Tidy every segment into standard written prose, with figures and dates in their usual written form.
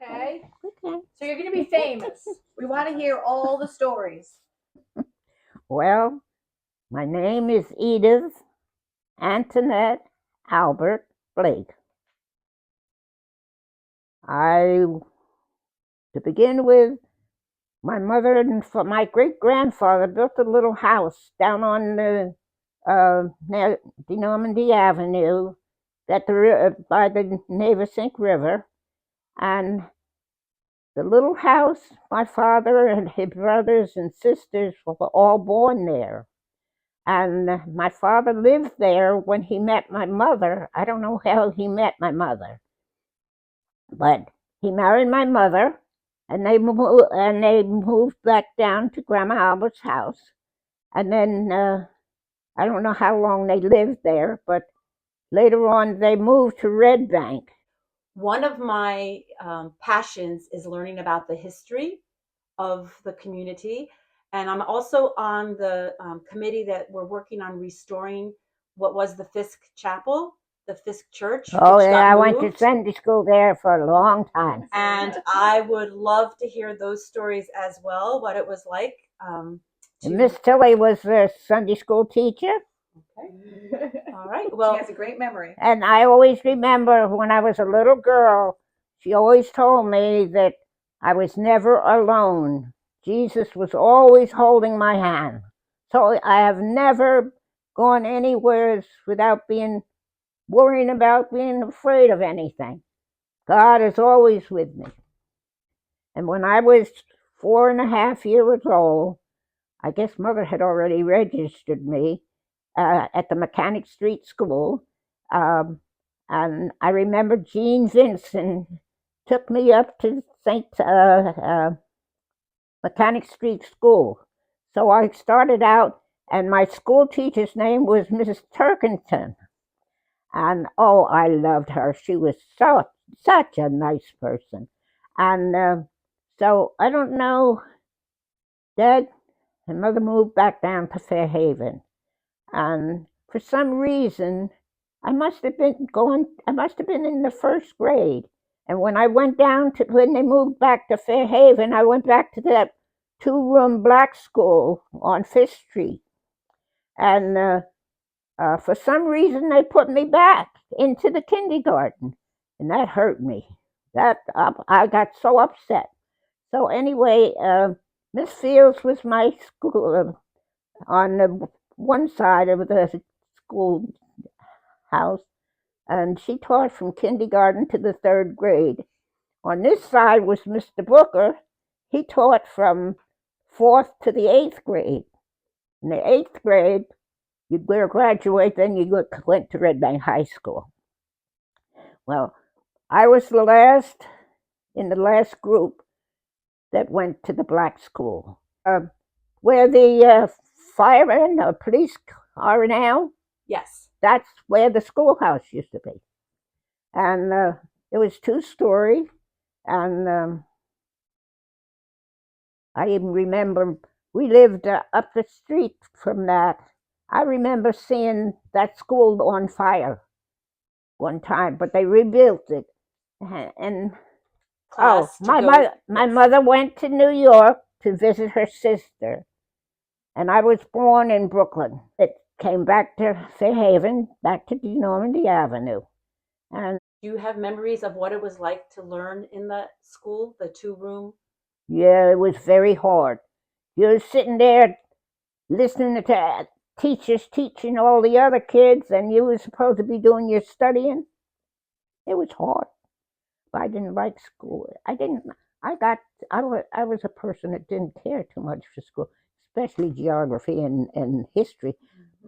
Okay? Okay. So you're going to be famous. We want to hear all the stories. Well, my name is Edith Antoinette Albert Blake. To begin with, my mother and my great-grandfather built a little house down on the Normandy Avenue by the Navesink River. And the little house, my father and his brothers and sisters were all born there. And my father lived there when he met my mother. I don't know how he met my mother, but he married my mother, and they moved back down to Grandma Albert's house. And then I don't know how long they lived there, but later on they moved to Red Bank. One of my passions is learning about the history of the community. And I'm also on the committee that we're working on restoring what was the Fisk Chapel, the Fisk Church. Oh, yeah, I went to Sunday school there for a long time. And I would love to hear those stories as well, what it was like. Miss Tilly was the Sunday school teacher. Okay. All right. Well, she has a great memory. And I always remember when I was a little girl, she always told me that I was never alone. Jesus was always holding my hand. So I have never gone anywhere without worrying about being afraid of anything. God is always with me. And when I was 4.5 years old, I guess Mother had already registered me at the Mechanic Street School. And I remember Jean Vincent took me up to St. Mechanic Street School. So I started out, and my school teacher's name was Mrs. Turkington. And oh, I loved her. She was such a nice person. And so I don't know, Dad and Mother moved back down to Fairhaven. And for some reason, I must have been in the first grade. And when they moved back to Fairhaven, I went back to that 2-room black school on 5th Street. And for some reason, they put me back into the kindergarten. And that hurt me. I got so upset. So anyway, Miss Fields was my school on the one side of the school house, and she taught from kindergarten to the 3rd grade. On this side was Mr. Booker. He taught from 4th to the 8th grade. In the 8th grade, you'd graduate, then you went to Red Bank High School. Well, I was in the last group that went to the black school. Where the firemen or police are now? Yes. That's where the schoolhouse used to be. And it was 2-story. And I even remember we lived up the street from that. I remember seeing that school on fire one time, but they rebuilt it. And my mother went to New York to visit her sister. And I was born in Brooklyn. It came back to Fairhaven, back to Normandy Avenue. And do you have memories of what it was like to learn in that school, the 2-room? Yeah, it was very hard. You're sitting there listening to teachers teaching all the other kids, and you were supposed to be doing your studying. It was hard. I didn't like school. I was a person that didn't care too much for school, especially geography and history,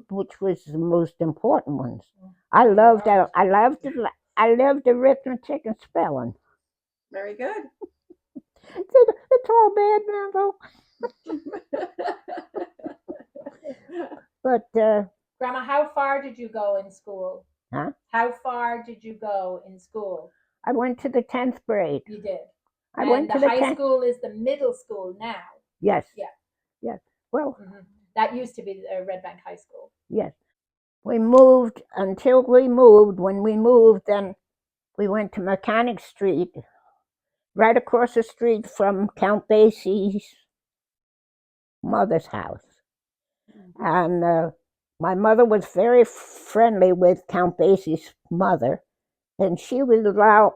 which was the most important ones. I loved arithmetic and spelling. Very good. It's all bad now, though. But Grandma, how far did you go in school? Huh? How far did you go in school? I went to the 10th grade. You did. I went to the high school is the middle school now. Yes. Yeah. Yes. Well, that used to be Red Bank High School. Yes. We moved until we moved. When we moved, then we went to Mechanic Street. right across the street from Count Basie's mother's house. And my mother was very friendly with Count Basie's mother, and she would allow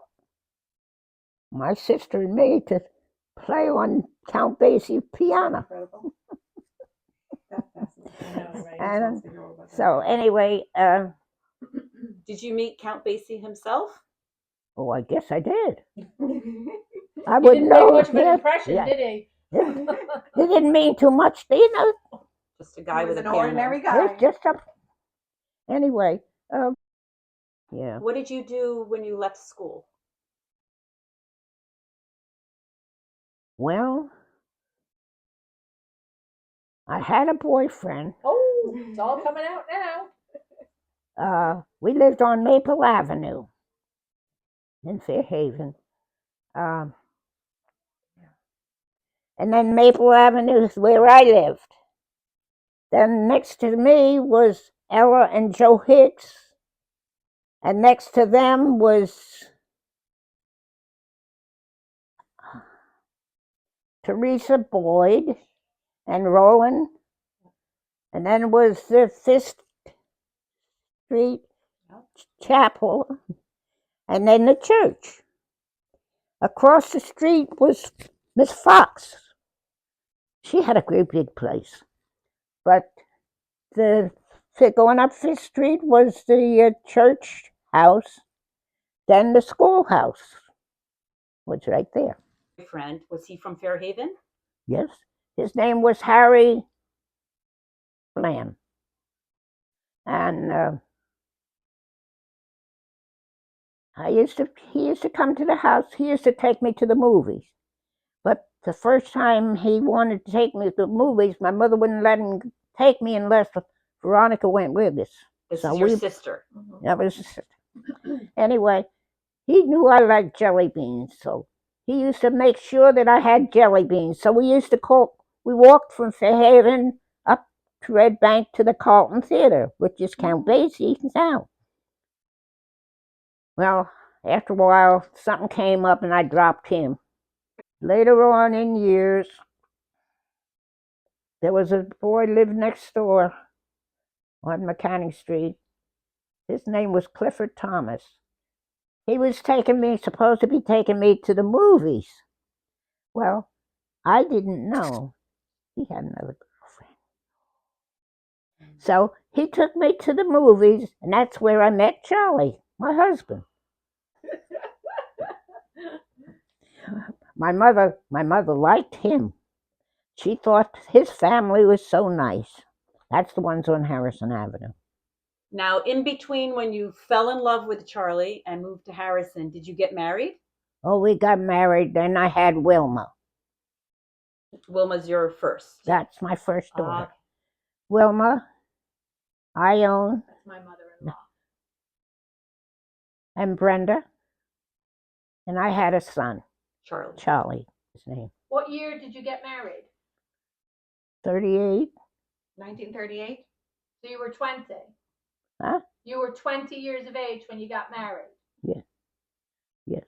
my sister and me to play on Count Basie piano. Incredible. That's fascinating. I know, right? And so anyway, Did you meet Count Basie himself? oh, I guess I did. I He would didn't know. make much of an Yeah, impression, yeah. did he? He didn't mean too much, you know. Just a guy He was with a an piano. ordinary guy. It's just a. Anyway, yeah. What did you do when you left school? Well, I had a boyfriend. Oh, it's all coming out now. We lived on Maple Avenue in Fairhaven. And then Maple Avenue is where I lived. Then next to me was Ella and Joe Hicks. And next to them was Teresa Boyd and Roland. And then was the Fifth Street Chapel. And then the church. Across the street was Miss Fox. She had a great big place. But going up Fifth Street was the church house. Then the schoolhouse was right there. Friend, was he from Fairhaven? Yes. His name was Harry Lamb. And he used to come to the house. He used to take me to the movies. But the first time he wanted to take me to the movies, my mother wouldn't let him take me unless Veronica went with us. This is your sister. That was his sister. Anyway, he knew I liked jelly beans, so he used to make sure that I had jelly beans. So we walked from Fairhaven up to Red Bank to the Carlton Theater, which is Count Basie now. Well, after a while, something came up and I dropped him. Later on in years, there was a boy lived next door on Mechanic Street. His name was Clifford Thomas. He was supposed to be taking me to the movies. Well, I didn't know he had another girlfriend. So he took me to the movies, and that's where I met Charlie, my husband. My mother liked him. She thought his family was so nice. That's the ones on Harrison Avenue. Now, in between when you fell in love with Charlie and moved to Harrison, did you get married? Oh, we got married. Then I had Wilma. Wilma's your first. That's my first daughter. Wilma, Ione. That's my mother-in-law. And Brenda. And I had a son. Charlie, his name. What year did you get married? 38. 1938? So you were 20. Huh? You were 20 years of age when you got married. Yeah. Yes.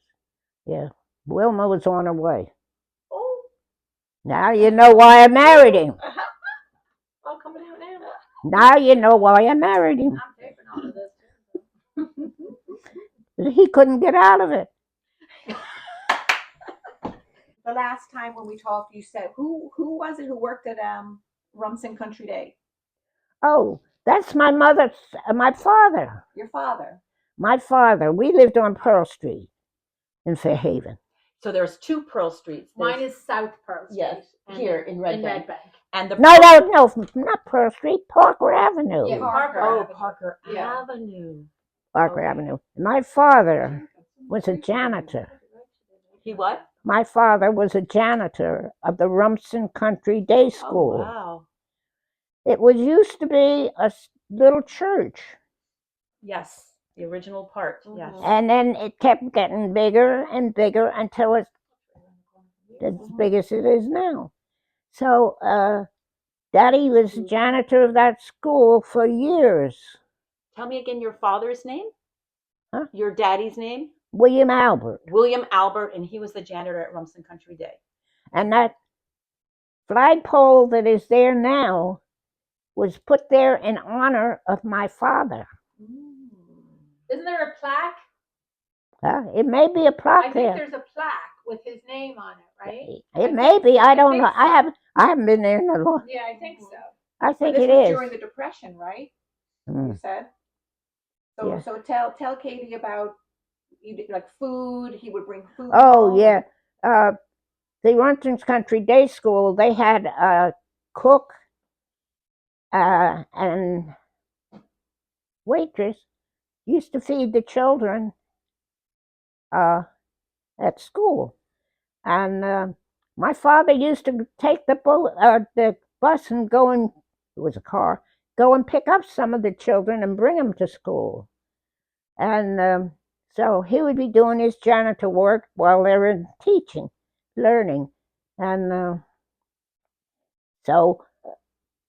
Yeah. Wilma was on her way. Oh. Now you know why I married him. All coming out now. Now you know why I married him. I'm taping all of this. He couldn't get out of it. The last time when we talked, you said, who was it who worked at Rumson Country Day? Oh, that's my father. Your father. My father. We lived on Pearl Street in Fairhaven. So there's two Pearl Streets. Mine is South Pearl Street. Yes, here in Red Bank. And No, not Pearl Street, Parker Avenue. Yeah, Parker. Oh, Avenue. Parker Yeah. Avenue. Parker Avenue. My father was a janitor. He what? My father was a janitor of the Rumson Country Day School. Oh, wow. It used to be a little church. Yes, the original part. Mm-hmm. Yes. And then it kept getting bigger and bigger until it's as big as it is now. So Daddy was the janitor of that school for years. Tell me again your father's name? Huh? Your daddy's name? William Albert. William Albert, and he was the janitor at Rumson Country Day. And that flagpole that is there now was put there in honor of my father. Isn't there a plaque? It may be a I plaque think there. there's a plaque with his name on it, right? It may be. I don't know. think so. I haven't been there in a long. Yeah, I think so. I think this it was is. during the Depression, right? You said. So Yeah. so tell Katie about like food. He would bring food. Oh home. yeah. The Rumson Country Day School, they had a cook and waitress used to feed the children at school. And my father used to take the bus and go and, it was a car, go and pick up some of the children and bring them to school. And so he would be doing his janitor work while they were teaching, learning. And so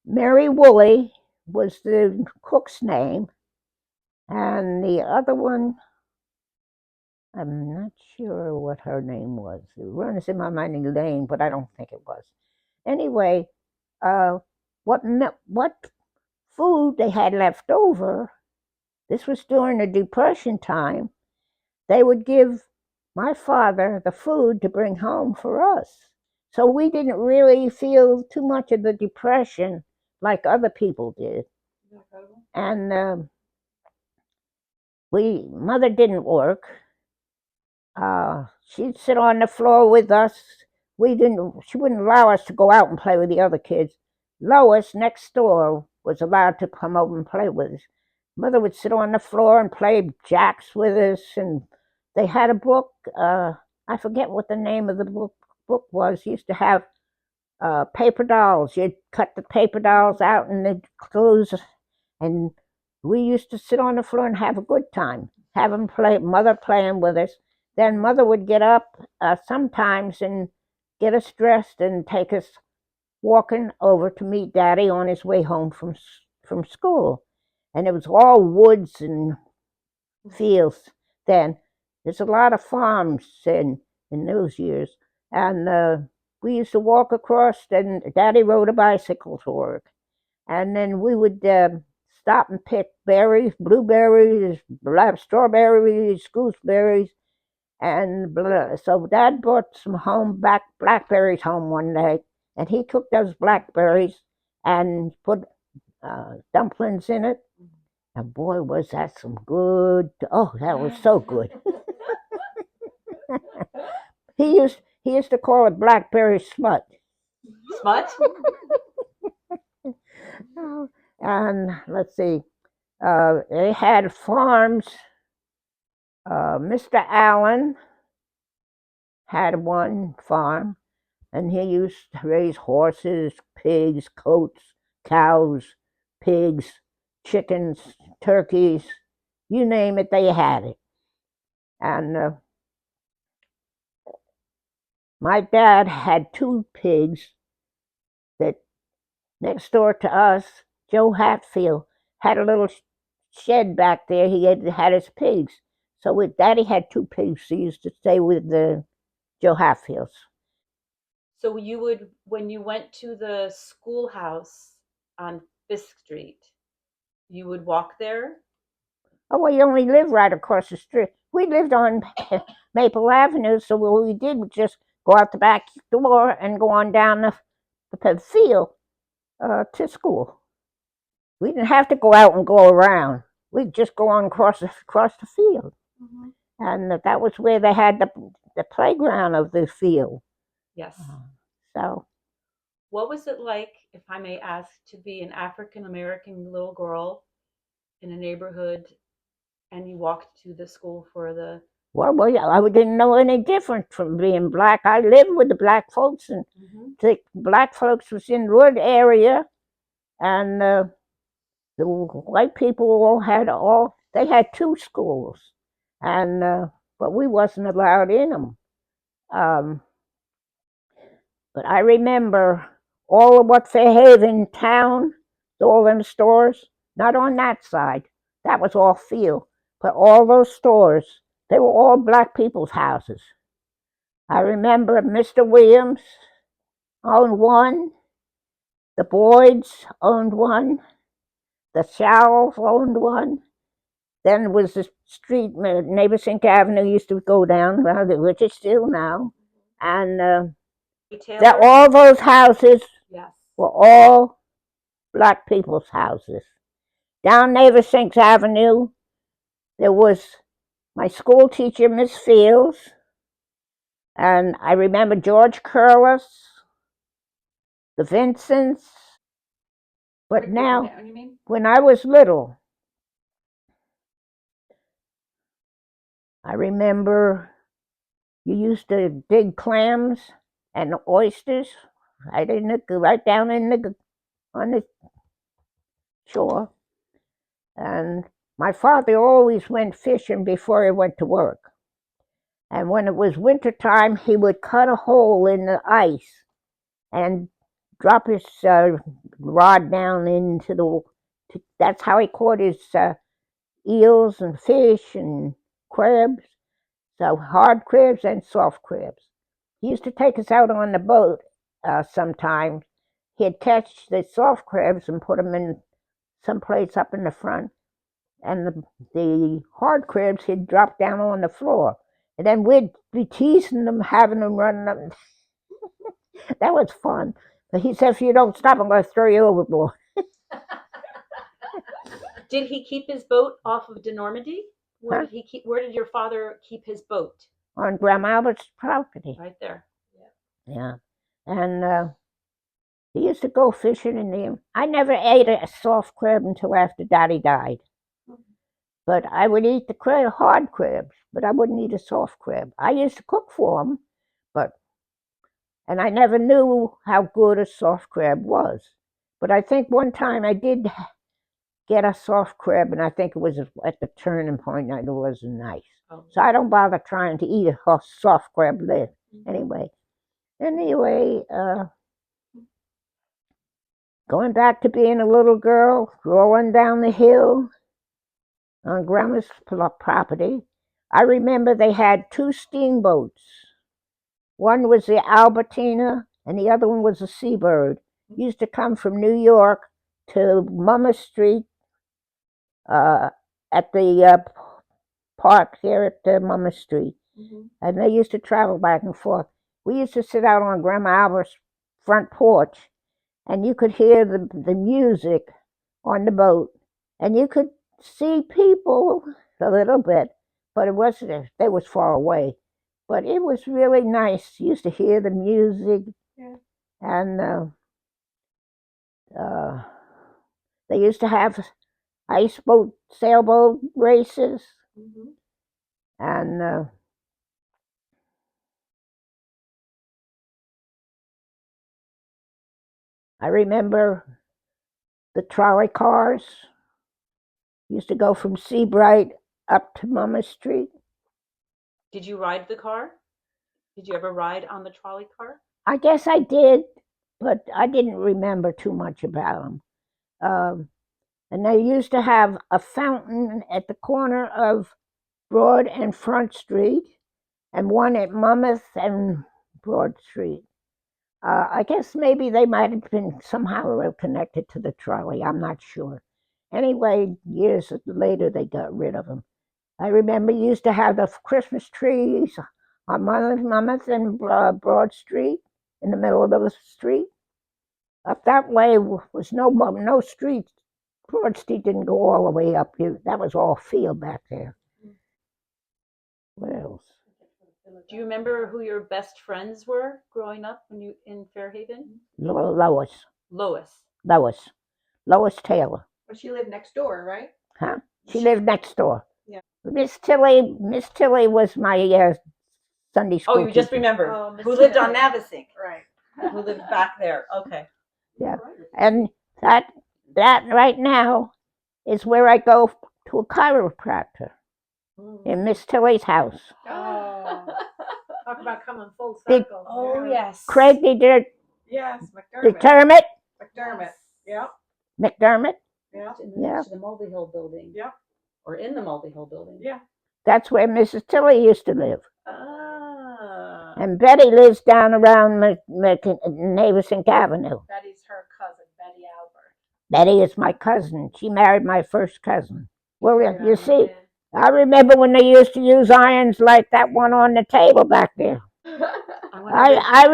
Mary Woolley was the cook's name, and the other one, I'm not sure what her name was. It runs in my mind Elaine, but I don't think it was. Anyway, what food they had left over, this was during the Depression time, they would give my father the food to bring home for us. So we didn't really feel too much of the Depression like other people did. And mother didn't work. She'd sit on the floor with us. She wouldn't allow us to go out and play with the other kids. Lois, next door, was allowed to come over and play with us. Mother would sit on the floor and play jacks with us, and they had a book. I forget what the name of the book was. Used to have paper dolls. You'd cut the paper dolls out and they'd close, and we used to sit on the floor and have a good time. Have them play, mother playing with us. Then mother would get up sometimes and get us dressed and take us walking over to meet Daddy on his way home from school. And it was all woods and fields then. There's a lot of farms in those years. And we used to walk across, and Daddy rode a bicycle to work. And then we would stop and pick berries, blueberries, strawberries, gooseberries, and so Dad brought some blackberries home one day, and he cooked those blackberries and put dumplings in it. And boy, was that some good! Oh, that was so good. He used to call it blackberry smut. Smut? And let's see, they had farms. Mr. Allen had one farm, and he used to raise horses, pigs, goats, cows, pigs, chickens, turkeys, you name it, they had it. And my dad had 2 pigs that next door to us, Joe Hatfield, had a little shed back there. He had his pigs. So Daddy had 2 pigs. He used to stay with the Joe Hatfields. So when you went to the schoolhouse on Fisk Street, you would walk there? Oh, we only lived right across the street. We lived on Maple Avenue, so what we did was just go out the back door and go on down the field to school. We didn't have to go out and go around. We'd just go on across the field. Mm-hmm. And that was where they had the playground of the field. Yes. So, what was it like, if I may ask, to be an African American little girl in a neighborhood, and you walked to the school for the... Well, yeah, I didn't know any different from being black. I lived with the black folks, and the black folks was in the wood area, and the white people they had 2 schools, and but we wasn't allowed in them. But I remember all of what Fairhaven town, all them stores, not on that side. That was all field. But all those stores, They were all black people's houses. I remember Mr. Williams owned one, the Boyds owned one, the Showells owned one. Then was the street, Neighborsink Avenue used to go down, which is still now. And all those houses were all black people's houses. Down Neighborsink Avenue, there was my school teacher, Miss Fields, and I remember George Curlis, the Vincents. But now, when I was little, I remember you used to dig clams and oysters right down on the shore. And my father always went fishing before he went to work. And when it was winter time, he would cut a hole in the ice and drop his rod down into that's how he caught his eels and fish and crabs. So hard crabs and soft crabs. He used to take us out on the boat sometimes. He'd catch the soft crabs and put them in someplace up in the front. And the hard crabs he'd drop down on the floor. And then we'd be teasing them, having them running up. That was fun. But he said, if you don't stop, I'm going to throw you overboard. Did he keep his boat off of De Normandy? Huh? Where did your father keep his boat? On Grandma Albert's property. Right there. Yeah. And he used to go fishing I never ate a soft crab until after Daddy died. But I would eat the hard crabs, but I wouldn't eat a soft crab. I used to cook for them, and I never knew how good a soft crab was. But I think one time I did get a soft crab, and I think it was at the turning point, and it wasn't nice. Oh. So I don't bother trying to eat a soft crab there. Anyway, going back to being a little girl, rolling down the hill on Grandma's property, I remember they had 2 steamboats. One was the Albertina, and the other one was the Seabird. Used to come from New York to Mama Street at the park there at Mama Street. Mm-hmm. And they used to travel back and forth. We used to sit out on Grandma Albert's front porch, and you could hear the music on the boat, and you could see people a little bit, but they was far away. But it was really nice. You used to hear the music, yeah. And they used to have sailboat races. Mm-hmm. And I remember the trolley cars used to go from Seabright up to Mama Street. Did you ride the car? Did you ever ride on the trolley car? I guess I did, but I didn't remember too much about them. And they used to have a fountain at the corner of Broad and Front Street, and one at Monmouth and Broad Street. I guess maybe they might have been somehow connected to the trolley. I'm not sure. Anyway, years later, they got rid of them. I remember you used to have the Christmas trees on Monmouth and Broad Street, in the middle of the street. Up that way was no street. Broad Street didn't go all the way up here. That was all field back there. What else? Do you remember who your best friends were growing up when you in Fairhaven? Lois. Lois Taylor. But she lived next door, right? Huh? She lived next door. Yeah. Miss Tilly was my Sunday school. Oh, you just remembered. Who lived on Navesink. Right. Who lived back there. Okay. Yeah. And that right now is where I go to a chiropractor. In Miss Tilly's house. Oh, talk about coming full circle. Oh, yes. Craig did. Yes, McDermott. Yeah. McDermott. Yeah. In the Mulvey Hill building. Yeah. Or in the Mulvey Hill building. Yeah. That's where Mrs. Tilley used to live. Ah. And Betty lives down around Navesink Avenue. Betty's her cousin, Betty Albert. Betty is my cousin. She married my first cousin. Well, Right you on, see, yeah. I remember when they used to use irons like that one on the table back there. I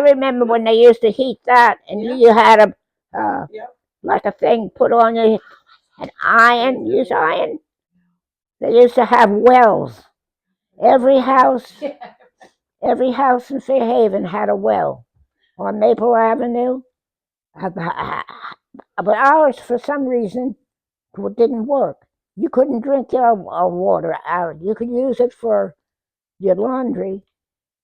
remember when they used to heat that, and Yeah. you had a Yep. like a thing put on you, an iron. Use iron. They used to have wells. Every house in Fairhaven had a well on Maple Avenue. But ours, for some reason, didn't work. You couldn't drink your water out. You could use it for your laundry,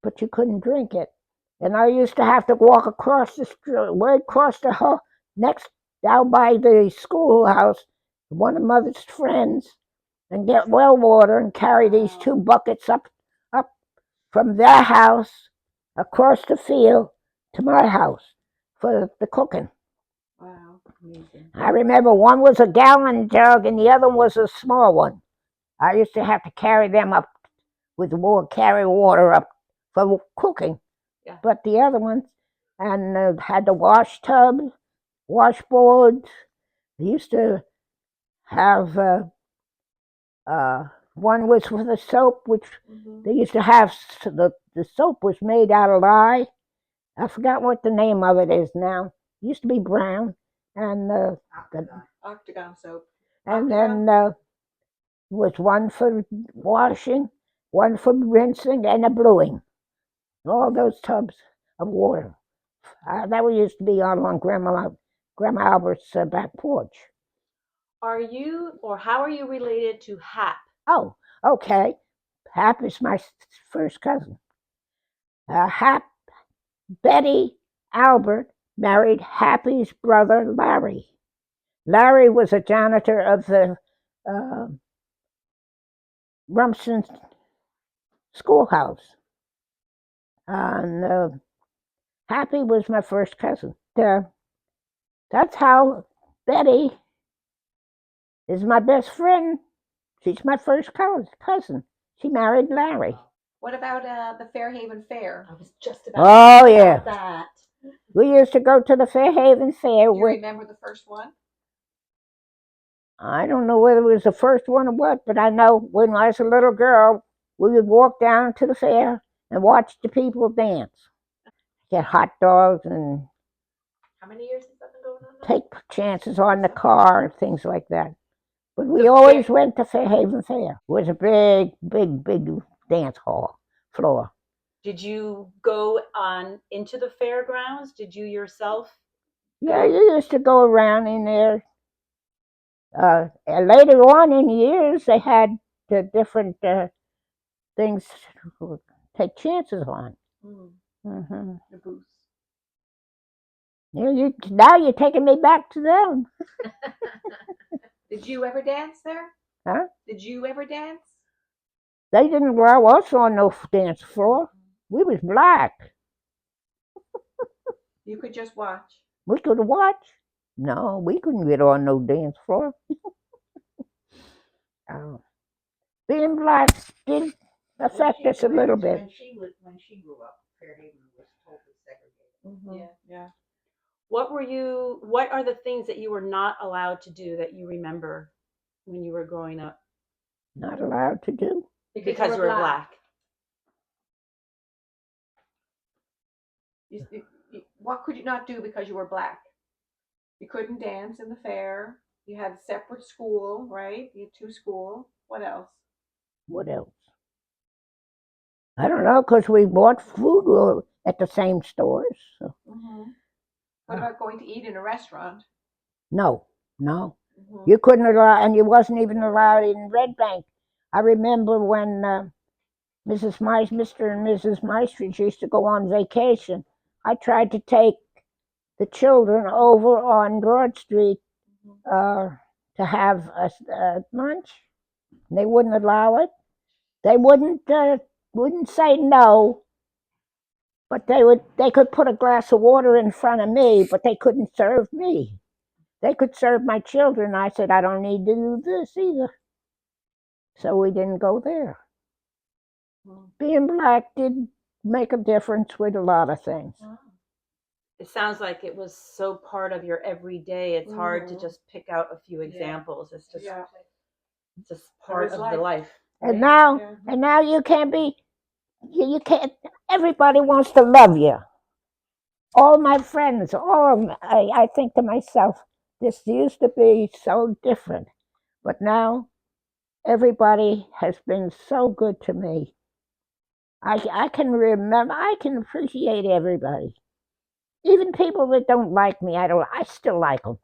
but you couldn't drink it. And I used to have to walk across the street, way across the hall, next down by the schoolhouse, one of Mother's friends, and get well water and carry these 2 buckets up from their house across the field to my house for the cooking. Wow. Amazing. I remember one was a gallon jug and the other was a small one. I used to have to carry them up carry water up for cooking. Yeah. But the other ones, and had the wash tubs, washboards. They used to have one was for the soap, which they used to have. The soap was made out of lye. I forgot what the name of it is now. It used to be brown, and Octagon soap. and then was one for washing, one for rinsing, and a bluing. All those tubs of water. That used to be on Grandma Albert's back porch. Are you, or how are you related to Hap? Oh, okay. Hap is my first cousin. Hap, Betty Albert married Happy's brother Larry. Larry was a janitor of the Rumson schoolhouse. And Happy was my first cousin. That's how Betty is my best friend. She's my first cousin. She married Larry. What about the Fairhaven Fair? I was just about to talk about that. We used to go to the Fairhaven Fair. Do you remember the first one? I don't know whether it was the first one or what, but I know when I was a little girl, we would walk down to the fair and watch the people dance. Get hot dogs and How many years has that been going on now? take chances on the car and things like that. But we always went to Fairhaven Fair. It was a big, big, big dance hall floor. Did you go on into the fairgrounds? Did you yourself? Yeah, you used to go around in there. Later on in years, they had the different things to take chances on. Mm-hmm. The booths. Yeah, now you're taking me back to them. Did you ever dance there? Huh? Did you ever dance? They didn't allow us on no dance floor. We was black. You could just watch. We could watch. No, we couldn't get on no dance floor. Being black did affect us a little bit. When she grew up, Fairhaven was totally segregated. Yeah. What are the things that you were not allowed to do that you remember when you were growing up? Not allowed to do. Because you were black. What could you not do because you were black? You couldn't dance in the fair. You had a separate school, right? You had 2 schools. What else? What else? I don't know, because we bought food at the same stores. So. What about going to eat in a restaurant? No. You couldn't allow, and you wasn't even allowed in Red Bank. I remember when Mr. and Mrs. Maestridge used to go on vacation. I tried to take the children over on Broad Street to have a lunch. They wouldn't allow it. They wouldn't say no, but they could put a glass of water in front of me, but they couldn't serve me. They could serve my children. I said, I don't need to do this either. so we didn't go there. Mm. Being black did make a difference with a lot of things. It sounds like it was so part of your everyday. It's hard to Mhm. just pick out a few examples. It's just Yeah. part was of the life. And Yeah. now you can't be, you can't, everybody wants to love you. All my friends, all of them, I think to myself, this used to be so different. But now everybody has been so good to me. I can remember, I can appreciate everybody. Even people that don't like me, I still like them.